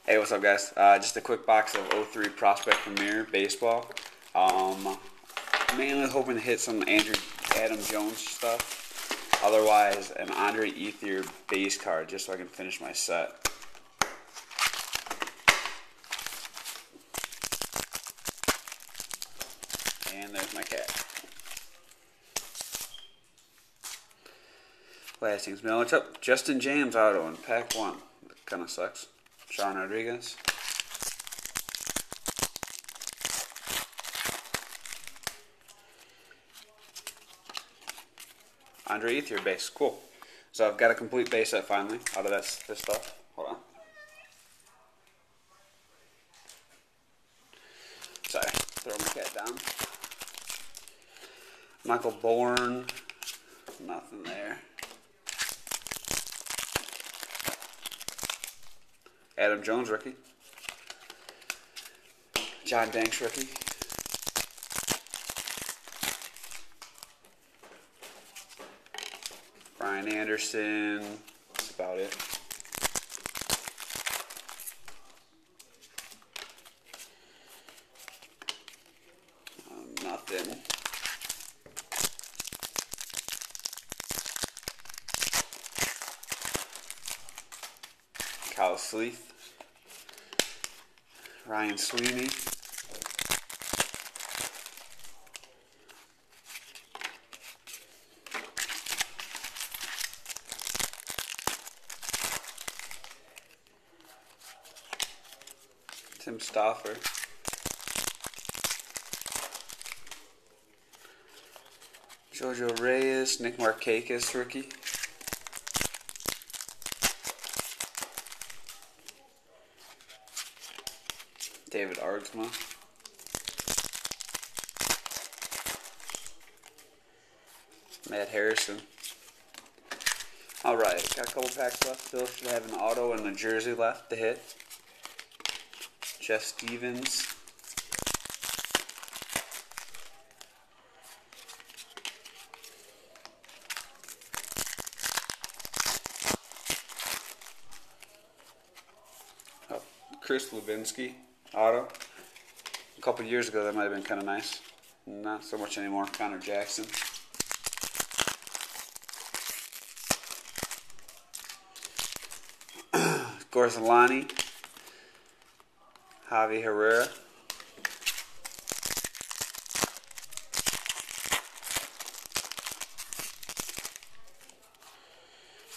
Hey, what's up, guys? Just a quick box of '03 Prospect Premier Baseball. Mainly hoping to hit some Adam Jones stuff. Otherwise, an Andre Ethier base card just so I can finish my set. And there's my cat. Last thing's Miller. What's up? Justin James auto in pack 1. Kind of sucks. Sean Rodriguez. Andre Ethier base. Cool. So I've got a complete base set finally out of this stuff. Hold on. Sorry. Throw my cat down. Michael Bourne. Nothing there. Adam Jones rookie. John Danks rookie. Brian Anderson. That's about it. Nothing. Kyle Sleeth. Ryan Sweeney. Tim Stauffer. Jojo Reyes. Nick Markakis rookie. David Argsma. Matt Harrison. Alright, got a couple packs left. Still should have an auto and a jersey left to hit. Jeff Stevens. Oh, Chris Lubinsky. Auto. A couple years ago that might have been kind of nice. Not so much anymore. Connor Jackson. Gorzalani. Javi Herrera.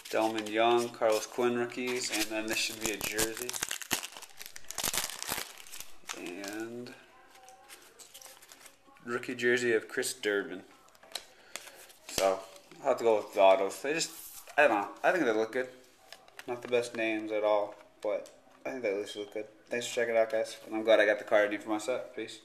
Delman Young. Carlos Quinn rookies. And then this should be a jersey. And rookie jersey of Chris Durbin. So I'll have to go with the autos. I don't know. I think they look good. Not the best names at all, but I think they at least look good. Thanks for checking it out, guys. And I'm glad I got the card I need for my set. Peace.